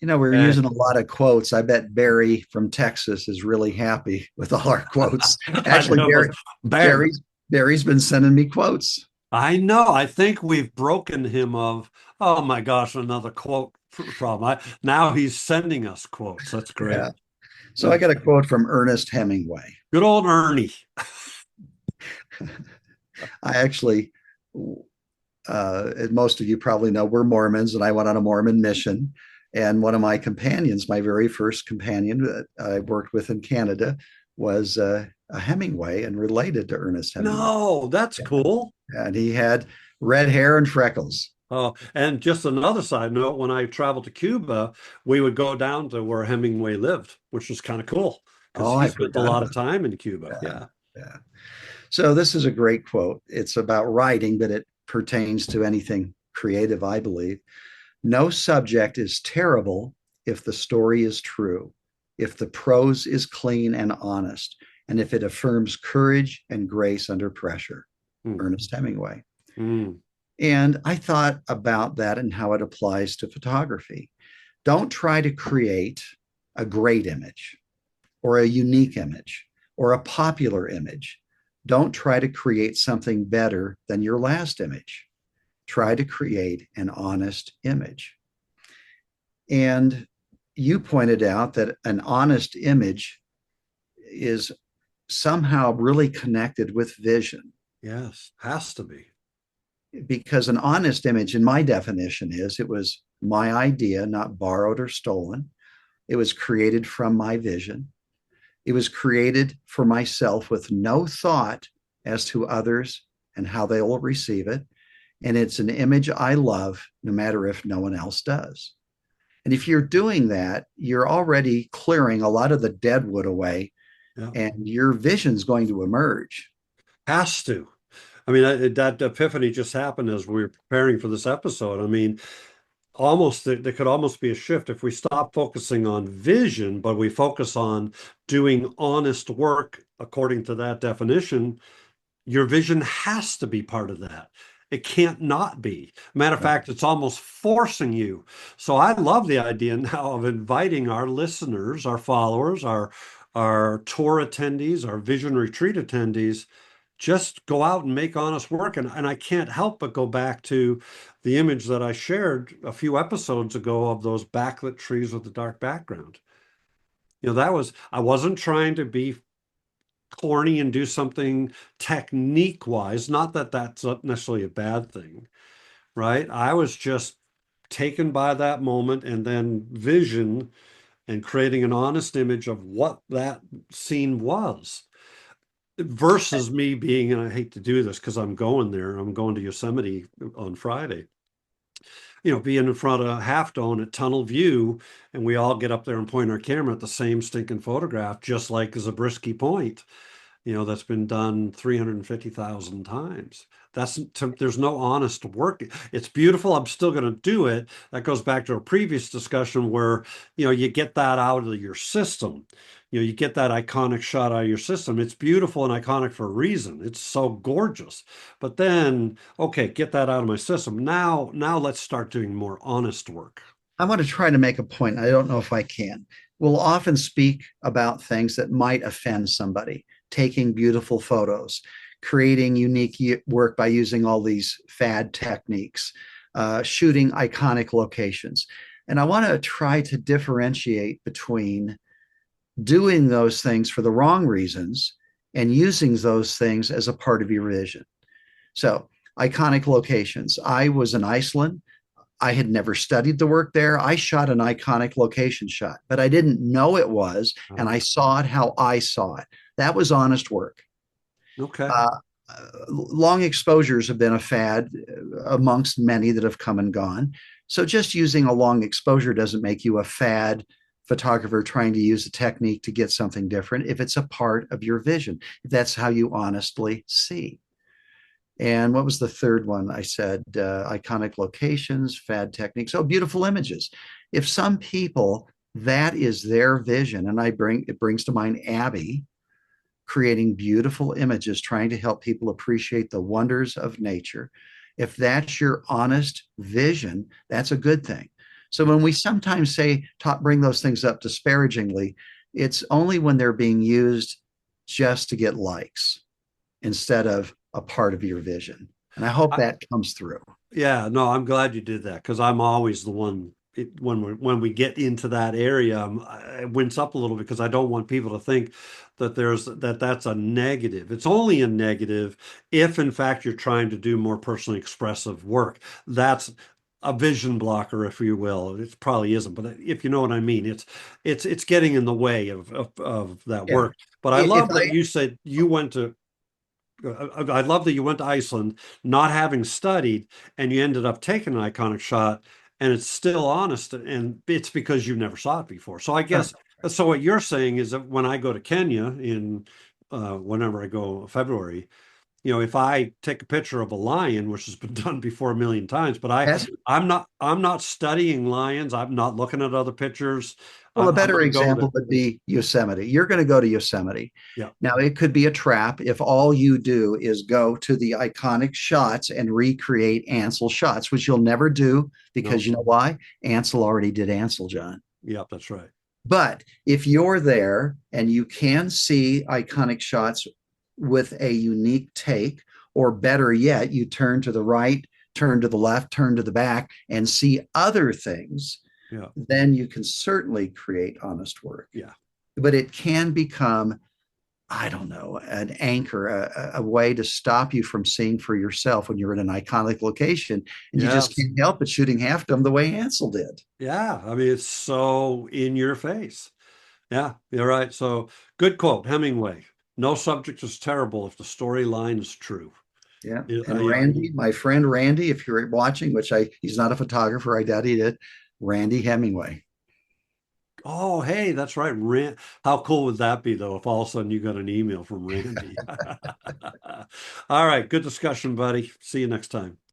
We're Eh, using a lot of quotes. I bet Barry from Texas is really happy with all our quotes. I Actually, know, but Bear, Barry's been sending me quotes. I know. I think we've broken him of, oh my gosh, another quote problem. Now he's sending us quotes. That's great. Yeah. So I That's got a quote from Ernest Hemingway. good old Ernie. I actually, as most of you probably know, we're Mormons, and I went on a Mormon mission. And one of my companions, my very first companion that I worked with in Canada, was a Hemingway and related to Ernest Hemingway. No, that's Yeah. cool. And he had red hair and freckles. Oh, and just another side note, when I traveled to Cuba, we would go down to where Hemingway lived, which was kind of cool because Oh, he I spent a forgot lot of about time in Cuba. that. Yeah. Yeah. So this is a great quote. It's about writing, but it pertains to anything creative, I believe. No subject is terrible if the story is true, if the prose is clean and honest, and if it affirms courage and grace under pressure. Mm, Ernest Hemingway. mm, And I thought about that and how it applies to photography. Don't try to create a great image or a unique image or a popular image. Don't try to create something better than your last image. Try to create an honest image. And you pointed out that an honest image is somehow really connected with vision, yes, has to be. because an honest image, in my definition, is it was my idea, not borrowed or stolen. It was created from my vision. It was created for myself with no thought as to others and how they will receive it. And it's an image I love, no matter if no one else does. And if you're doing that, you're already clearing a lot of the dead wood away, Yeah. and your vision's going to emerge. Has to. I mean, that epiphany just happened as we were preparing for this episode. I mean, almost there could almost be a shift if we stop focusing on vision, but we focus on doing honest work according to that definition. Your vision has to be part of that. It can't not be. Matter of fact, it's almost forcing you. So I love the idea now of inviting our listeners, our followers, our tour attendees, our vision retreat attendees, just go out and make honest work. And I can't help but go back to the image that I shared a few episodes ago of those backlit trees with the dark background. I wasn't trying to be corny and do something technique wise. Not that that's not necessarily a bad thing, right? I was just taken by that moment and then vision and creating an honest image of what that scene was versus me being, and I hate to do this because I'm going there, I'm going to Yosemite on Friday. Being in front of Half Dome at Tunnel View, and we all get up there and point our camera at the same stinking photograph, just like Zabriskie Point, that's been done 350,000 times. There's no honest work. It's beautiful. I'm still going to do it. That goes back to a previous discussion where, you get that out of your system. You get that iconic shot out of your system. It's beautiful and iconic for a reason. It's so gorgeous. But then, okay, get that out of my system. Now let's start doing more honest work. I want to try to make a point. I don't know if I can. We'll often speak about things that might offend somebody, taking beautiful photos, creating unique work by using all these fad techniques, shooting iconic locations. And I want to try to differentiate between doing those things for the wrong reasons and using those things as a part of your vision. So, iconic locations. I was in Iceland. I had never studied the work there. I shot an iconic location shot, but I didn't know it was, and I saw it how I saw it. That was honest work. Okay. Uh, Long exposures have been a fad amongst many that have come and gone. So just using a long exposure doesn't make you a fad photographer trying to use a technique to get something different if it's a part of your vision, if that's how you honestly see. And what was the third one? I said iconic locations, fad techniques. Oh, beautiful images. If some people, that is their vision, and it brings to mind Abby creating beautiful images, trying to help people appreciate the wonders of nature. If that's your honest vision, that's a good thing. So when we sometimes say, bring those things up disparagingly, it's only when they're being used just to get likes instead of a part of your vision. And I hope I, that comes through. yeah, no, I'm glad you did that because I'm always the one when we get into that area, I wince up a little because I don't want people to think that that's a negative. It's only a negative if, in fact, you're trying to do more personally expressive work. That's a vision blocker, if you will. It probably isn't, but if you know what I mean, it's getting in the way of that Yeah. work. But I If love that I, you said you went to I love that you went to Iceland not having studied and you ended up taking an iconic shot and it's still honest and it's because you never saw it before. So I oh, guess so what you're saying is that when I go to Kenya in whenever I go February, if I take a picture of a lion, which has been done before a million times, but that's I'm not studying lions. I'm not looking at other pictures. Well, a I'm better going to go example there. would be Yosemite. You're going to go to Yosemite. Yeah. Now, it could be a trap if all you do is go to the iconic shots and recreate Ansel shots, which you'll never do because No. you know why? Ansel already did Ansel, John. Yeah, that's right. But if you're there and you can see iconic shots with a unique take, or better yet, you turn to the right, turn to the left, turn to the back, and see other things, Yeah. then you can certainly create honest work. Yeah. But it can become, I don't know, an anchor, a way to stop you from seeing for yourself when you're in an iconic location and you just Yes. can't help but shooting half of them the way Ansel did. Yeah, I mean, it's so in your face. Yeah, you're right. So, good quote, Hemingway. No subject is terrible if the storyline is true. Yeah. Yeah, And yeah. Randy, my friend Randy, if you're watching, he's not a photographer, I doubt he did, Randy Hemingway. Oh, hey, that's right. How cool would that be, though, if all of a sudden you got an email from Randy? All right, good discussion, buddy. See you next time.